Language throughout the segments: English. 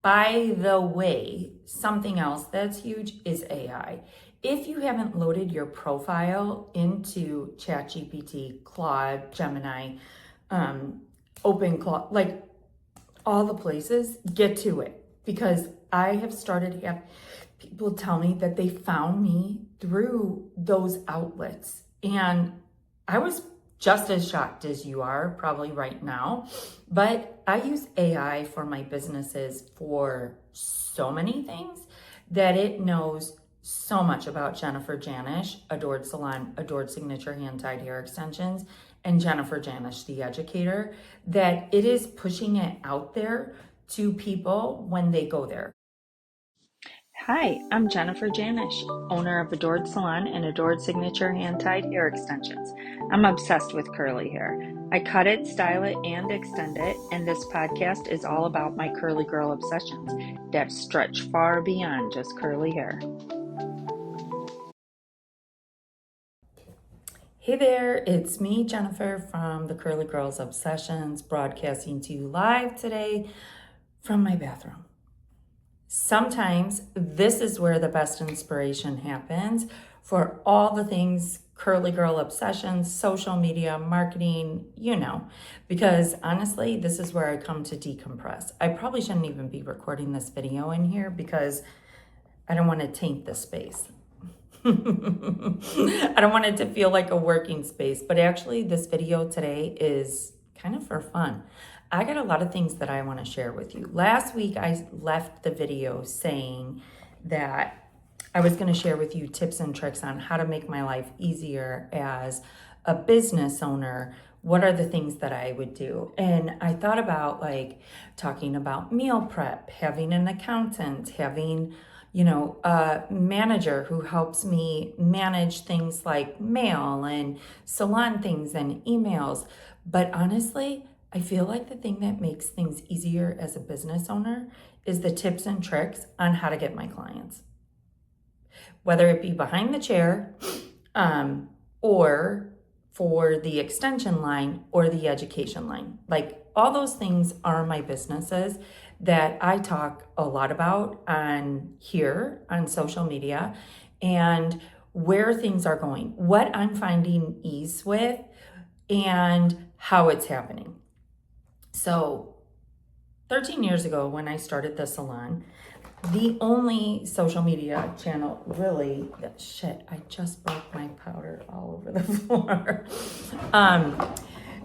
By the way, something else that's huge is AI. If you haven't loaded your profile into ChatGPT, Claude, Gemini, OpenClaw, like all the places, get to it, because I have started to have people tell me that they found me through those outlets. And I was just as shocked as you are probably right now, but I use AI for my businesses for so many things that it knows so much about Jennifer Janisch, Adored Salon, Adored Signature Hand-Tied Hair Extensions, and Jennifer Janisch, the educator, that it is pushing it out there to people when they go there. Hi, I'm Jennifer Janisch, owner of Adored Salon and Adored Signature Hand-Tied Hair Extensions. I'm obsessed with curly hair. I cut it, style it, and extend it, and this podcast is all about my curly girl obsessions that stretch far beyond just curly hair. Hey there, it's me, Jennifer, from the Curly Girls Obsessions, broadcasting to you live today from my bathroom. Sometimes this is where the best inspiration happens for all the things curly girl obsessions, social media, marketing, because honestly, this is where I come to decompress. I probably shouldn't even be recording this video in here because I don't want to taint the space. I don't want it to feel like a working space, but actually this video today is kind of for fun. I got a lot of things that I want to share with you. Last week, I left the video saying that I was going to share with you tips and tricks on how to make my life easier as a business owner. What are the things that I would do? And I thought about talking about meal prep, having an accountant, having a manager who helps me manage things like mail and salon things and emails. But honestly, I feel like the thing that makes things easier as a business owner is the tips and tricks on how to get my clients. Whether it be behind the chair, or for the extension line or the education line. Like all those things are my businesses that I talk a lot about on here on social media, and where things are going, what I'm finding ease with, and how it's happening. So 13 years ago when I started the salon, the only social media channel really, I just broke my powder all over the floor.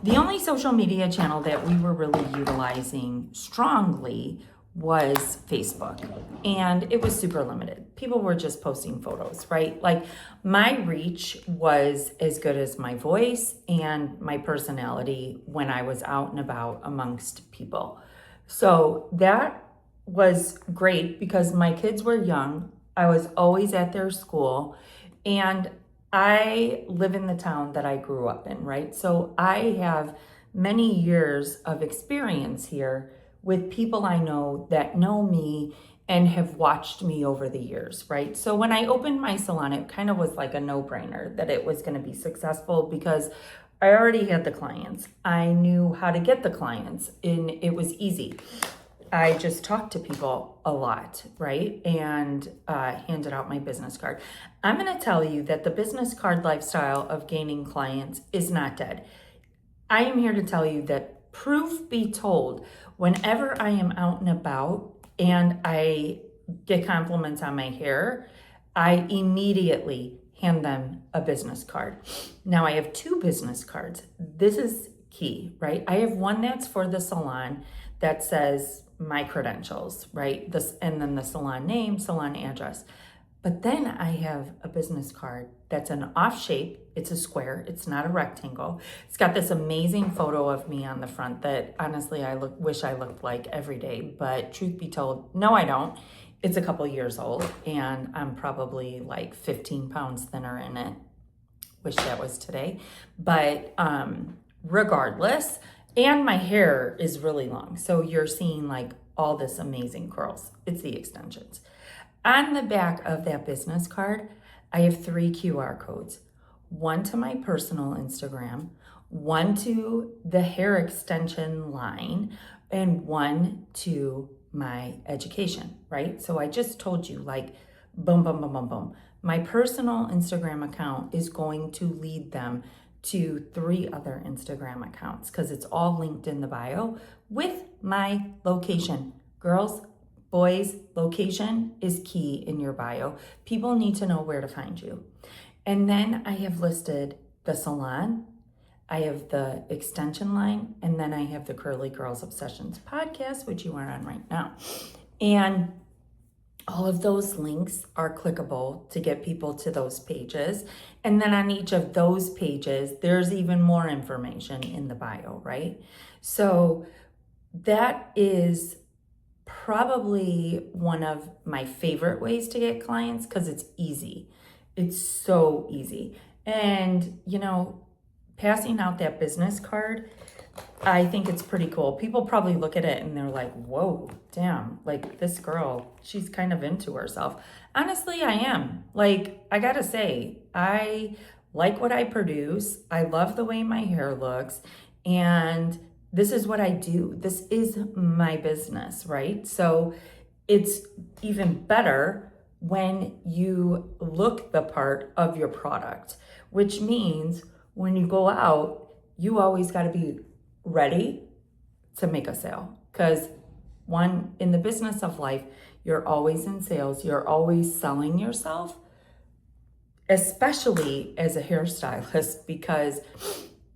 The only social media channel that we were really utilizing strongly was Facebook, and it was super limited. People were just posting photos, right? Like my reach was as good as my voice and my personality when I was out and about amongst people. So that was great because my kids were young. I was always at their school, and I live in the town that I grew up in, right? So I have many years of experience here with people I know that know me and have watched me over the years, right? So when I opened my salon, it kind of was like a no-brainer that it was going to be successful because I already had the clients. I knew how to get the clients, and it was easy. I just talked to people a lot, right? And handed out my business card. I'm going to tell you that the business card lifestyle of gaining clients is not dead. I am here to tell you that proof be told, whenever I am out and about and I get compliments on my hair, I immediately hand them a business card. Now I have 2 business cards. This is key, right? I have one that's for the salon that says my credentials, right? And then the salon name, salon address. But then I have a business card that's an off shape. It's a square. It's not a rectangle. It's got this amazing photo of me on the front that honestly I wish I looked like every day. But truth be told, no, I don't. It's a couple years old, and I'm probably like 15 pounds thinner in it. Wish that was today. But regardless, and my hair is really long. So you're seeing like all this amazing curls. It's the extensions. On the back of that business card, I have 3 QR codes. One to my personal Instagram, one to the hair extension line, and one to my education, right? So I just told you, like, boom, boom, boom, boom, boom. My personal Instagram account is going to lead them to 3 other Instagram accounts because it's all linked in the bio with my location. Girls, boys, location is key in your bio. People need to know where to find you. And then I have listed the salon, I have the extension line, and then I have the Curly Girls Obsessions podcast, which you are on right now. And all of those links are clickable to get people to those pages. And then on each of those pages, there's even more information in the bio, right? So that is probably one of my favorite ways to get clients because it's easy. It's so easy. And, passing out that business card, I think it's pretty cool. People probably look at it and they're like, whoa, damn, like this girl, she's kind of into herself. Honestly, I am. Like, I gotta say, I like what I produce. I love the way my hair looks. And this is what I do. This is my business, right? So it's even better when you look the part of your product, which means when you go out, you always got to be ready to make a sale. Because in the business of life, you're always in sales. You're always selling yourself, especially as a hairstylist, because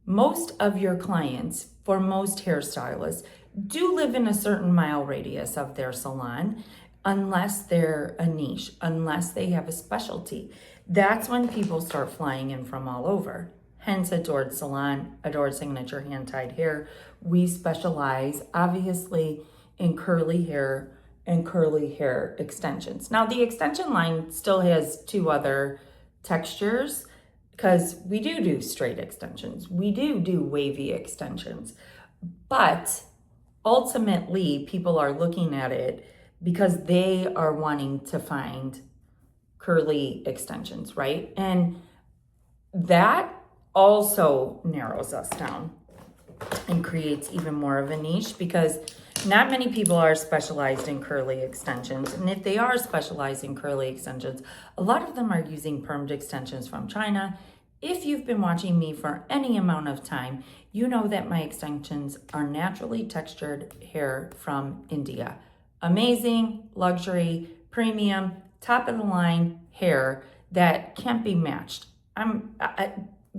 most of your clients, for most hairstylists, do live in a certain mile radius of their salon, unless they're a niche, unless they have a specialty. That's when people start flying in from all over. Hence Adored Salon, Adored Signature Hand-Tied Hair. We specialize, obviously, in curly hair and curly hair extensions. Now, the extension line still has 2 other textures because we do straight extensions. We do wavy extensions. But ultimately, people are looking at it because they are wanting to find curly extensions, right? And that also narrows us down and creates even more of a niche because not many people are specialized in curly extensions. And if they are specialized in curly extensions, a lot of them are using permed extensions from China. If you've been watching me for any amount of time, you know that my extensions are naturally textured hair from India. Amazing, luxury, premium, top of the line hair that can't be matched.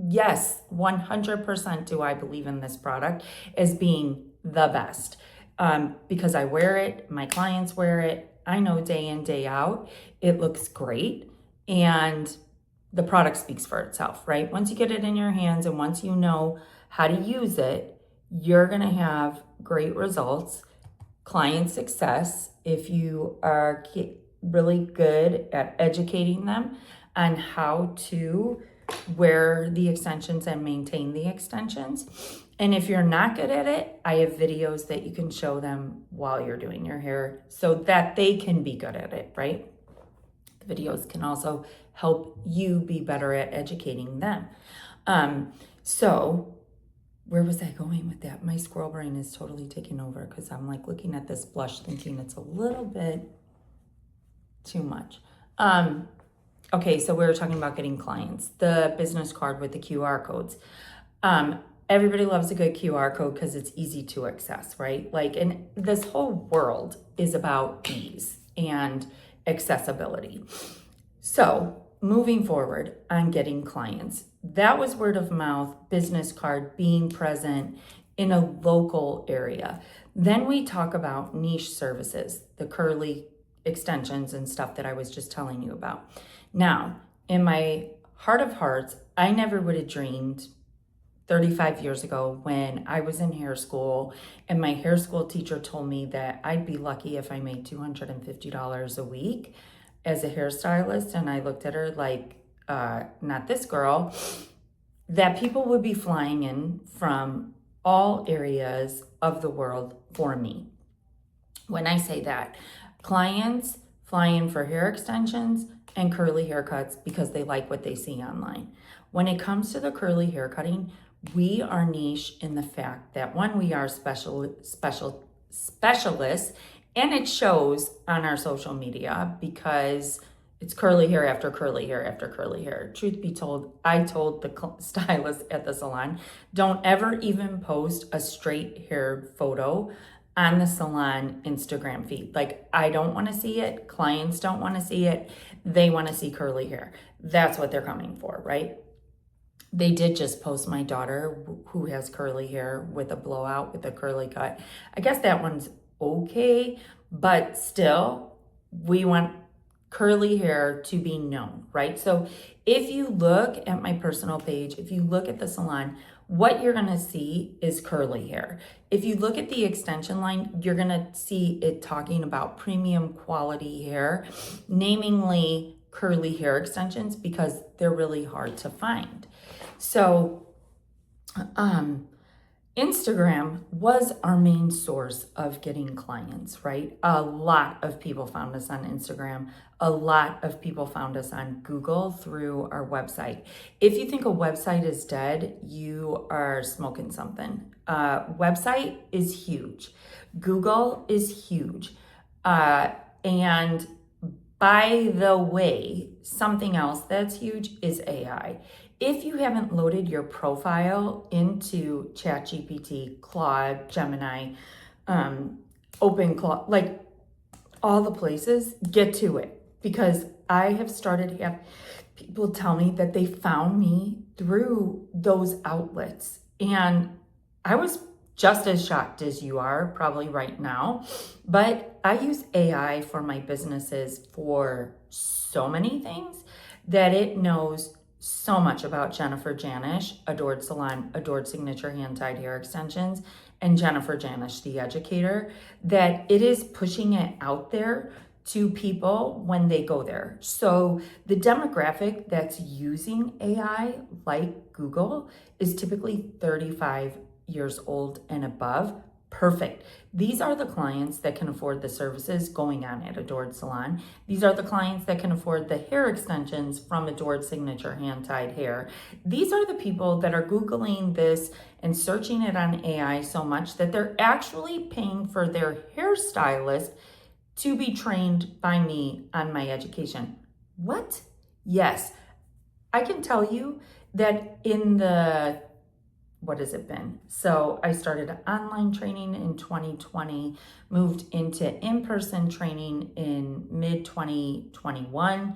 Yes, 100% do I believe in this product as being the best because I wear it, my clients wear it, I know day in, day out, it looks great, and the product speaks for itself, right? Once you get it in your hands and once you know how to use it, you're gonna have great results, client success, if you are really good at educating them on how to wear the extensions and maintain the extensions. And if you're not good at it, I have videos that you can show them while you're doing your hair so that they can be good at it, right? The videos can also help you be better at educating them. So where was I going with that? My squirrel brain is totally taking over because I'm like looking at this blush thinking it's a little bit too much. Okay, so we were talking about getting clients. The business card with the QR codes. Everybody loves a good QR code because it's easy to access, right? Like, and this whole world is about ease and accessibility. So moving forward on getting clients, that was word of mouth, business card, being present in a local area. Then we talk about niche services, the curly extensions and stuff that I was just telling you about. Now, in my heart of hearts, I never would have dreamed 35 years ago when I was in hair school and my hair school teacher told me that I'd be lucky if I made $250 a week as a hairstylist. And I looked at her like, not this girl, that people would be flying in from all areas of the world for me. When I say that, clients fly in for hair extensions and curly haircuts because they like what they see online. When it comes to the curly hair cutting, we are niche in the fact that one, we are specialists And it shows on our social media because it's curly hair after curly hair after curly hair. Truth be told, I told the stylist at the salon, don't ever even post a straight haired photo on the salon Instagram feed. Like, I don't want to see it. Clients don't want to see it. They want to see curly hair. That's what they're coming for, right? They did just post my daughter who has curly hair with a blowout with a curly cut. I guess that one's okay, but still, we want curly hair to be known, right? So if you look at my personal page, if you look at the salon, what you're gonna see is curly hair. If you look at the extension line, you're gonna see it talking about premium quality hair, namely curly hair extensions, because they're really hard to find. So, Instagram was our main source of getting clients, right? A lot of people found us on Instagram. A lot of people found us on Google through our website. If you think a website is dead, you are smoking something. Website is huge. Google is huge. And by the way, something else that's huge is AI. If you haven't loaded your profile into ChatGPT, Claude, Gemini, OpenClaw, like all the places, get to it. Because I have started to have people tell me that they found me through those outlets. And I was just as shocked as you are probably right now. But I use AI for my businesses for so many things that it knows so much about Jennifer Janisch, Adored Salon, Adored Signature Hand-Tied Hair Extensions, and Jennifer Janisch, the educator, that it is pushing it out there to people when they go there. So the demographic that's using AI, like Google, is typically 35 years old and above. Perfect. These are the clients that can afford the services going on at Adored Salon. These are the clients that can afford the hair extensions from Adored Signature Hand-Tied Hair. These are the people that are Googling this and searching it on AI so much that they're actually paying for their hairstylist to be trained by me on my education. What? Yes. I can tell you that in the what has it been? So I started online training in 2020, moved into in-person training in mid 2021,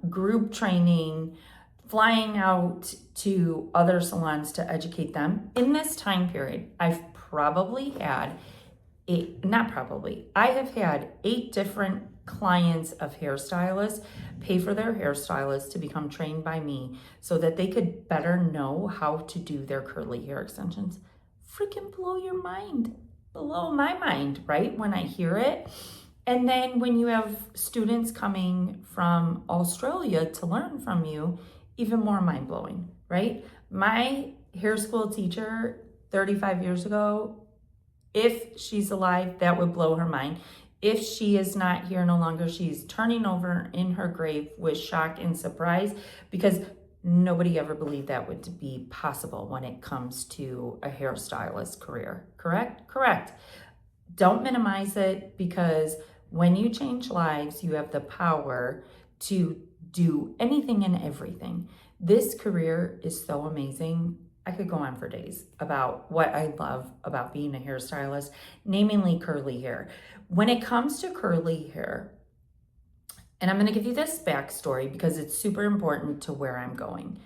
group training, flying out to other salons to educate them. In this time period, I've probably had I have had 8 different clients of hairstylists pay for their hairstylist to become trained by me so that they could better know how to do their curly hair extensions. Freaking blow your mind, blow my mind, right? When I hear it. And then when you have students coming from Australia to learn from you, even more mind blowing, right? My hair school teacher 35 years ago, if she's alive, that would blow her mind. If she is not here no longer, she's turning over in her grave with shock and surprise, because nobody ever believed that would be possible when it comes to a hairstylist career. Correct? Correct. Don't minimize it, because when you change lives, you have the power to do anything and everything. This career is so amazing. I could go on for days about what I love about being a hairstylist, namely curly hair. When it comes to curly hair, and I'm going to give you this backstory because it's super important to where I'm going.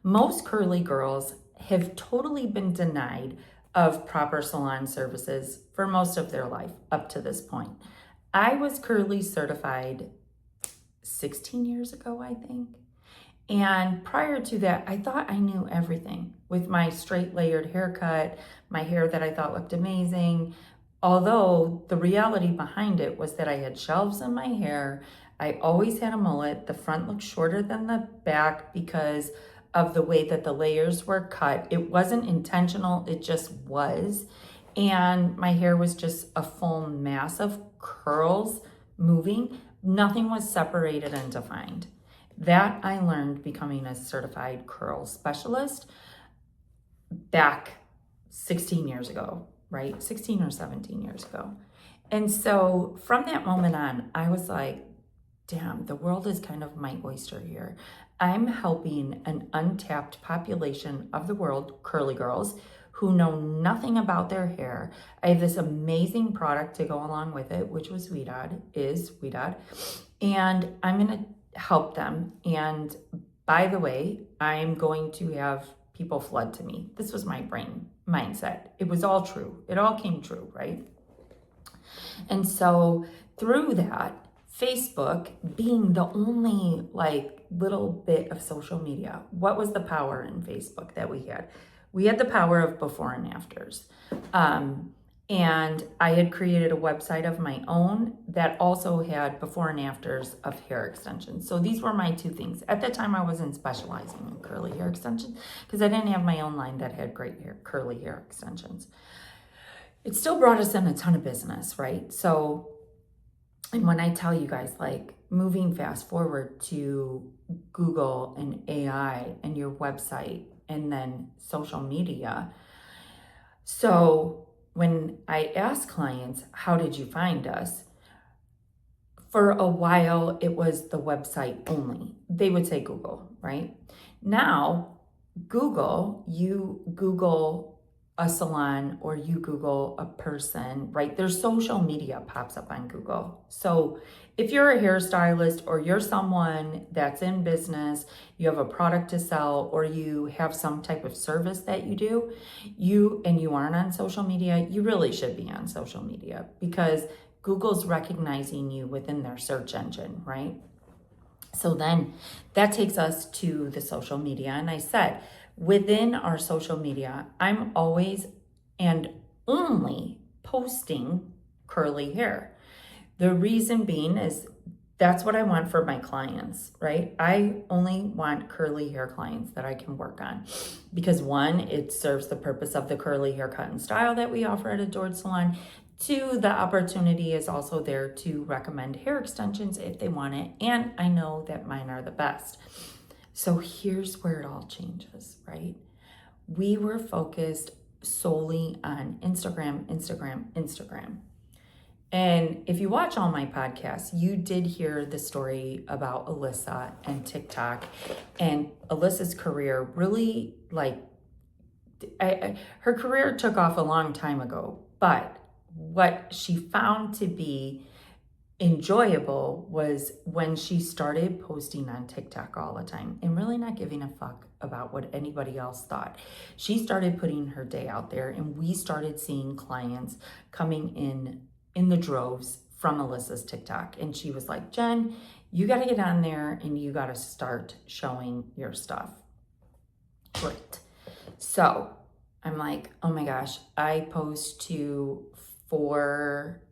Most curly girls have totally been denied of proper salon services for most of their life up to this point. I was curly certified 16 years ago, I think. And prior to that, I thought I knew everything with my straight layered haircut, my hair that I thought looked amazing. Although the reality behind it was that I had shelves in my hair. I always had a mullet. The front looked shorter than the back because of the way that the layers were cut. It wasn't intentional, it just was. And my hair was just a full mass of curls moving. Nothing was separated and defined. That I learned becoming a certified curl specialist back 16 years ago, right? 16 or 17 years ago. And so from that moment on, I was like, damn, the world is kind of my oyster here. I'm helping an untapped population of the world, curly girls, who know nothing about their hair. I have this amazing product to go along with it, which was is Weedad, and I'm going to help them. And by the way, I'm going to have people flood to me. This was my brain mindset. It was all true. It all came true, right? And so through that, Facebook being the only like little bit of social media, what was the power in Facebook that we had? We had the power of before and afters. And I had created a website of my own that also had before and afters of hair extensions. So these were my two things. At that time, I wasn't specializing in curly hair extensions because I didn't have my own line that had great hair, curly hair extensions. It still brought us in a ton of business, right? So, and when I tell you guys, like moving fast forward to Google and AI and your website and then social media. So when I ask clients, how did you find us? For a while, it was the website only. They would say Google, right? Now, Google, you Google a salon or you Google a person, right? Their social media pops up on Google. So if you're a hairstylist or you're someone that's in business, you have a product to sell, or you have some type of service that you do, you aren't on social media, you really should be on social media because Google's recognizing you within their search engine, right? So then that takes us to the social media. And I said, within our social media, I'm always and only posting curly hair. The reason being is that's what I want for my clients, right? I only want curly hair clients that I can work on because one, it serves the purpose of the curly haircut and style that we offer at Adored Salon. Two, the opportunity is also there to recommend hair extensions if they want it. And I know that mine are the best. So here's where it all changes, right? We were focused solely on Instagram. And if you watch all my podcasts, you did hear the story about Alyssa and TikTok. And Alyssa's career really, like, her career took off a long time ago. But what she found to be enjoyable was when she started posting on TikTok all the time and really not giving a fuck about what anybody else thought. She started putting her day out there, and we started seeing clients coming in the droves from Alyssa's TikTok. And she was like, Jen, you got to get on there and you got to start showing your stuff. Great. So I'm like, oh my gosh, I post to 4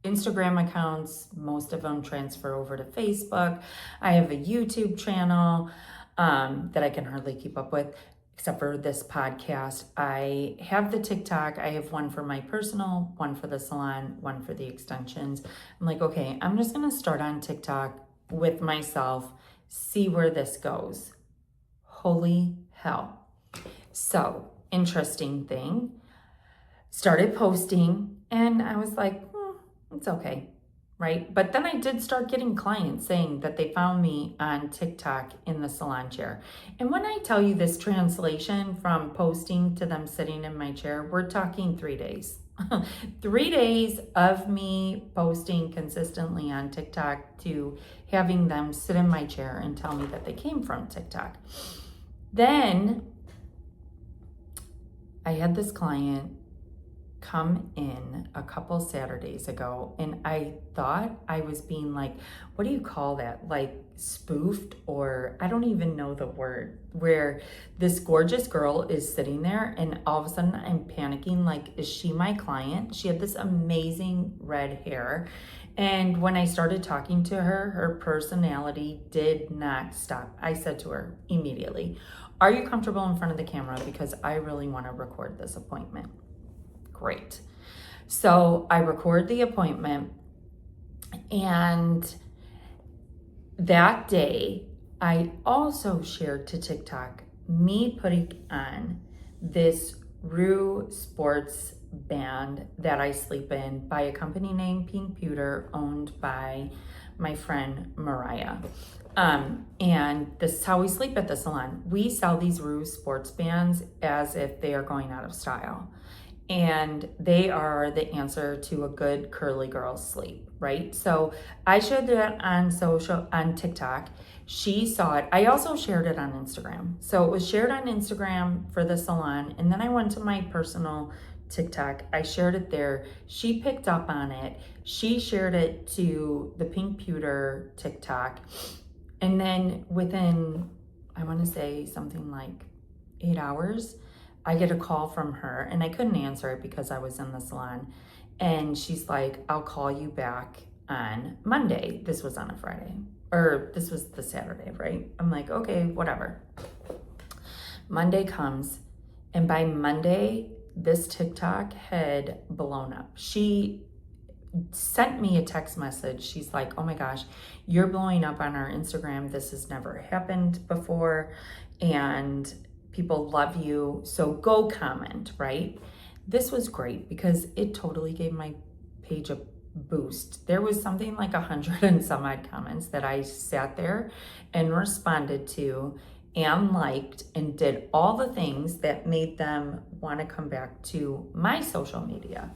Instagram accounts. Most of them transfer over to Facebook. I have a YouTube channel that I can hardly keep up with, except for this podcast. I have the TikTok. I have one for my personal, one for the salon, one for the extensions. I'm like, okay, I'm just going to start on TikTok with myself, see where this goes. Holy hell. So, interesting thing. Started posting, and I was like, it's okay, right? But then I did start getting clients saying that they found me on TikTok in the salon chair. And when I tell you this translation from posting to them sitting in my chair, we're talking 3 days. 3 days of me posting consistently on TikTok to having them sit in my chair and tell me that they came from TikTok. Then I had this client come in a couple Saturdays ago, and I thought I was being like, what do you call that? Like spoofed, or I don't even know the word, where this gorgeous girl is sitting there and all of a sudden I'm panicking, like, is she my client? She had this amazing red hair. And when I started talking to her, her personality did not stop. I said to her immediately, are you comfortable in front of the camera? Because I really want to record this appointment. Great. So I record the appointment, and that day I also shared to TikTok me putting on this Rue Sports band that I sleep in by a company named Pink Pewter, owned by my friend Mariah. And this is how we sleep at the salon. We sell these Ruse sports bands as if they are going out of style. And they are the answer to a good curly girl sleep, right? So I shared that on TikTok. She saw it. I also shared it on Instagram. So it was shared on Instagram for the salon. And then I went to my personal TikTok. I shared it there. She picked up on it. She shared it to the Pink Pewter TikTok. And then within, I want to say something like 8 hours, I get a call from her, and I couldn't answer it because I was in the salon. And she's like, I'll call you back on Monday. This was on a Friday, or this was the Saturday, right? I'm like, okay, whatever. Monday comes, and by Monday, this TikTok had blown up. She sent me a text message. She's like, oh my gosh, you're blowing up on our Instagram. This has never happened before. And people love you. So go comment, right? This was great because it totally gave my page a boost. There was something like 100 and some odd comments that I sat there and responded to and liked and did all the things that made them want to come back to my social media.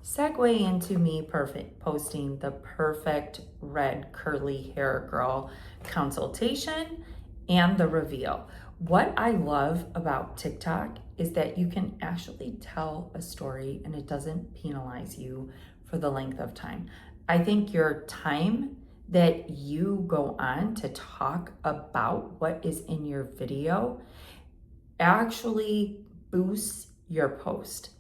Segue into me posting the perfect red curly hair girl consultation and the reveal. What I love about TikTok is that you can actually tell a story and it doesn't penalize you for the length of time. I think your time that you go on to talk about what is in your video actually boosts your post.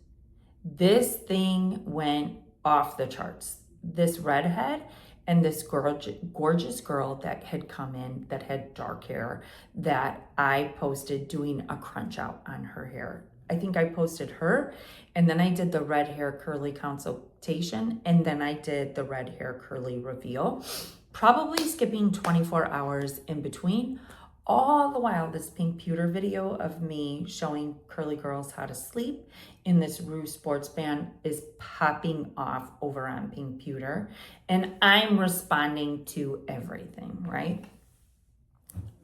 This thing went off the charts. This redhead and this gorgeous girl that had come in that had dark hair that I posted doing a crunch out on her hair. I think I posted her, and then I did the red hair curly consultation, and then I did the red hair curly reveal, probably skipping 24 hours in between. All the while, this Pink Pewter video of me showing curly girls how to sleep in this Ruse sports band is popping off over on Pink Pewter. And I'm responding to everything, right?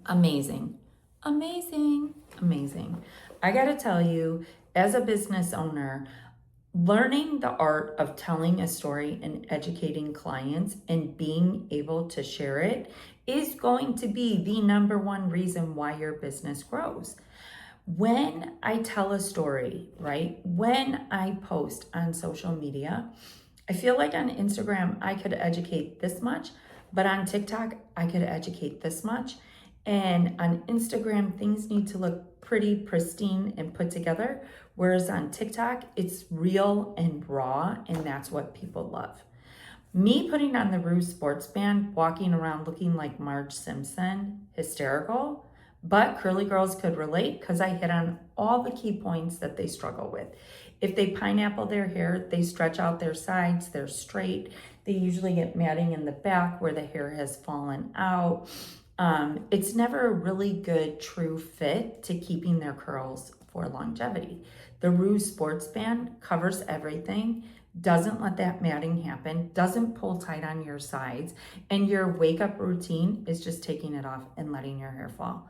Amazing, amazing, amazing. I gotta tell you, as a business owner, learning the art of telling a story and educating clients and being able to share it is going to be the number one reason why your business grows. When I tell a story, right? When I post on social media, I feel like on Instagram, I could educate this much, but on TikTok, I could educate this much. And on Instagram, things need to look pretty pristine and put together. Whereas on TikTok, it's real and raw, and that's what people love. Me putting on the Ruse sports band, walking around looking like Marge Simpson, hysterical, but curly girls could relate because I hit on all the key points that they struggle with. If they pineapple their hair, they stretch out their sides, they're straight. They usually get matting in the back where the hair has fallen out. It's never a really good true fit to keeping their curls for longevity. The Ruse sports band covers everything, doesn't let that matting happen, doesn't pull tight on your sides, and your wake up routine is just taking it off and letting your hair fall.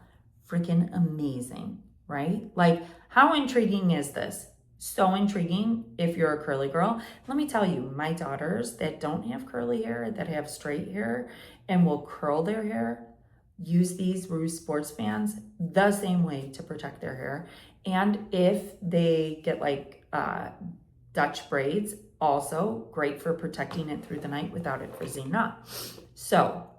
Freaking amazing, right? Like, how intriguing is this? So intriguing if you're a curly girl. Let me tell you, my daughters that don't have curly hair, that have straight hair and will curl their hair, use these Ruse sports bands the same way to protect their hair. And if they get like Dutch braids, also great for protecting it through the night without it frizzing up. So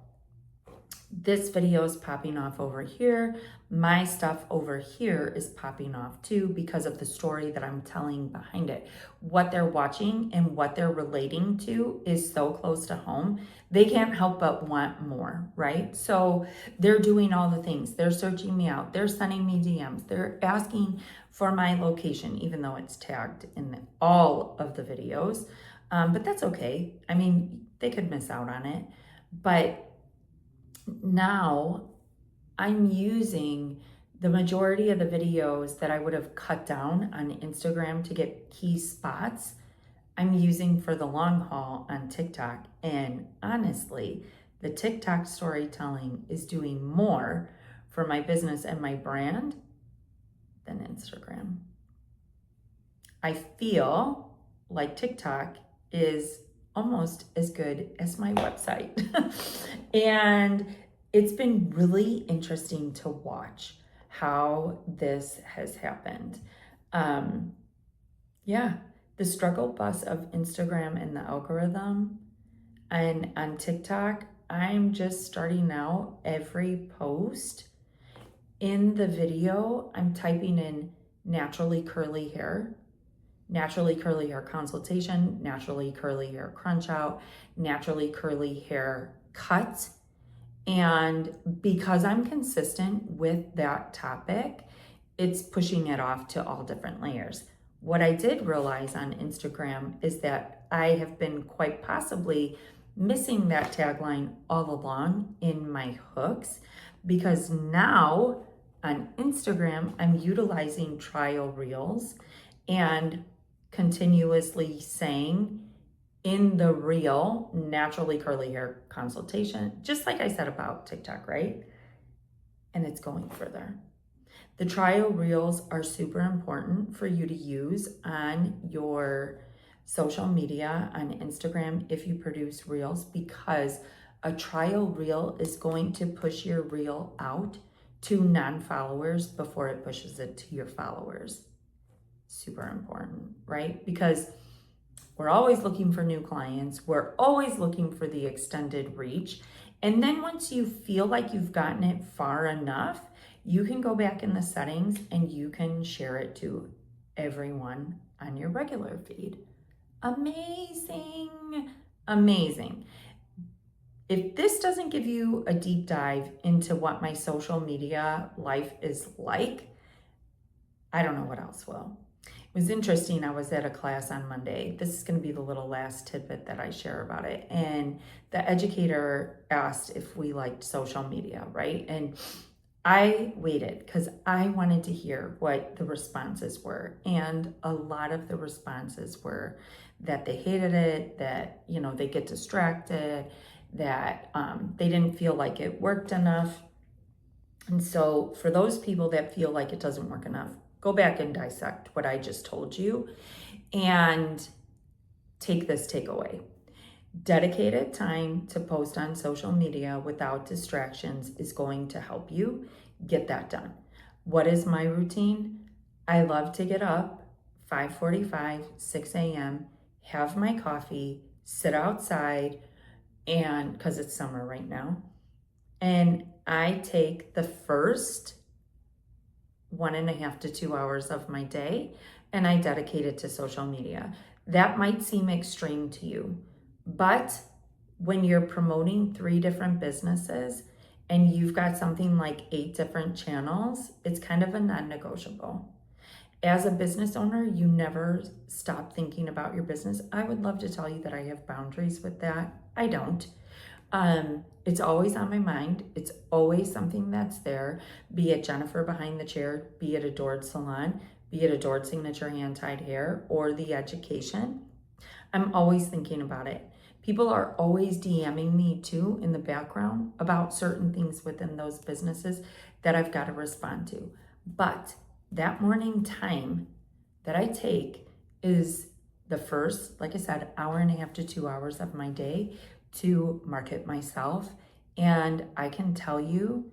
this video is popping off over here. My stuff over here is popping off too because of the story that I'm telling behind it. What they're watching and what they're relating to is so close to home. They can't help but want more, right? So they're doing all the things. They're searching me out. They're sending me DMs. They're asking for my location, even though it's tagged in all of the videos. But that's okay. I mean, they could miss out on it. But now I'm using The majority of the videos that I would have cut down on Instagram to get key spots, I'm using for the long haul on TikTok. And honestly, the TikTok storytelling is doing more for my business and my brand than Instagram. I feel like TikTok is almost as good as my website. And it's been really interesting to watch how this has happened. Yeah, the struggle bus of Instagram and the algorithm, and on TikTok, I'm just starting out every post. In the video, I'm typing in naturally curly hair consultation, naturally curly hair crunch out, naturally curly hair cut. And because I'm consistent with that topic, it's pushing it off to all different layers. What I did realize on Instagram is that I have been quite possibly missing that tagline all along in my hooks, because now on Instagram, I'm utilizing trial reels and continuously saying in the reel, naturally curly hair consultation, just like I said about TikTok, right? And it's going further. The trial reels are super important for you to use on your social media, on Instagram, if you produce reels, because a trial reel is going to push your reel out to non-followers before it pushes it to your followers. Super important, right? Because we're always looking for new clients. We're always looking for the extended reach. And then once you feel like you've gotten it far enough, you can go back in the settings and you can share it to everyone on your regular feed. Amazing, amazing. If this doesn't give you a deep dive into what my social media life is like, I don't know what else will. It was interesting. I was at a class on Monday. This is going to be the little last tidbit that I share about it. And the educator asked if we liked social media, right? And I waited because I wanted to hear what the responses were. And a lot of the responses were that they hated it, that, they get distracted, that they didn't feel like it worked enough. And so for those people that feel like it doesn't work enough, go back and dissect what I just told you and take this takeaway. Dedicated time to post on social media without distractions is going to help you get that done. What is my routine? I love to get up 5:45, 6 a.m., have my coffee, sit outside, and because it's summer right now, and I take the first 1.5 to 2 hours of my day and I dedicate it to social media. That might seem extreme to you, but when you're promoting 3 different businesses and you've got something like 8 different channels, it's kind of a non-negotiable. As a business owner, you never stop thinking about your business. I would love to tell you that I have boundaries with that. I don't. It's always on my mind. It's always something that's there, be it Jennifer behind the chair, be it Adored Salon, be it Adored Signature Hand-Tied Hair, or the education. I'm always thinking about it. People are always DMing me too in the background about certain things within those businesses that I've got to respond to. But that morning time that I take is the first, like I said, 1.5 to 2 hours of my day to market myself. And I can tell you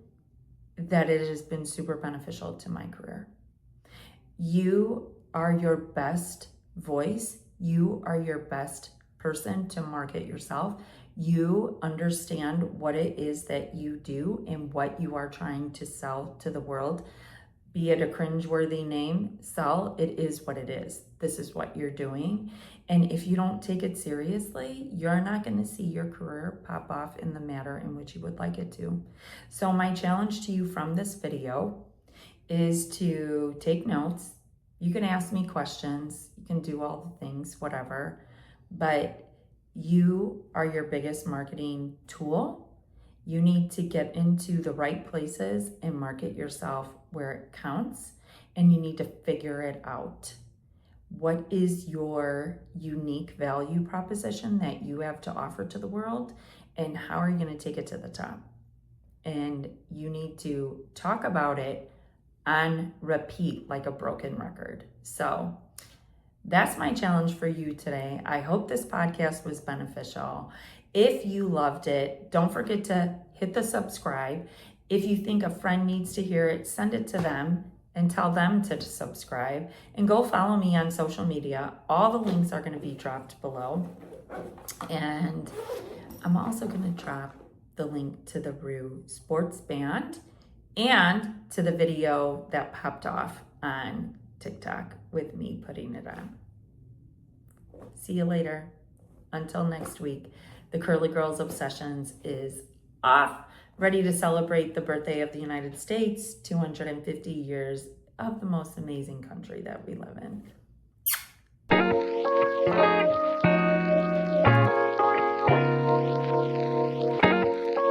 that it has been super beneficial to my career. You are your best voice. You are your best person to market yourself. You understand what it is that you do and what you are trying to sell to the world. Be it a cringeworthy name, sell, it is what it is. This is what you're doing. And if you don't take it seriously, you're not going to see your career pop off in the manner in which you would like it to. So my challenge to you from this video is to take notes. You can ask me questions. You can do all the things, whatever. But you are your biggest marketing tool. You need to get into the right places and market yourself where it counts, and you need to figure it out. What is your unique value proposition that you have to offer to the world, and how are you going to take it to the top? And you need to talk about it on repeat like a broken record. So that's my challenge for you today. I hope this podcast was beneficial. If you loved it, don't forget to hit the subscribe. If you think a friend needs to hear it, send it to them and tell them to subscribe. And go follow me on social media. All the links are going to be dropped below. And I'm also going to drop the link to the Rue Sports Band and to the video that popped off on TikTok with me putting it on. See you later. Until next week, the Curly Girls Obsessions is off, ready to celebrate the birthday of the United States, 250 years of the most amazing country that we live in.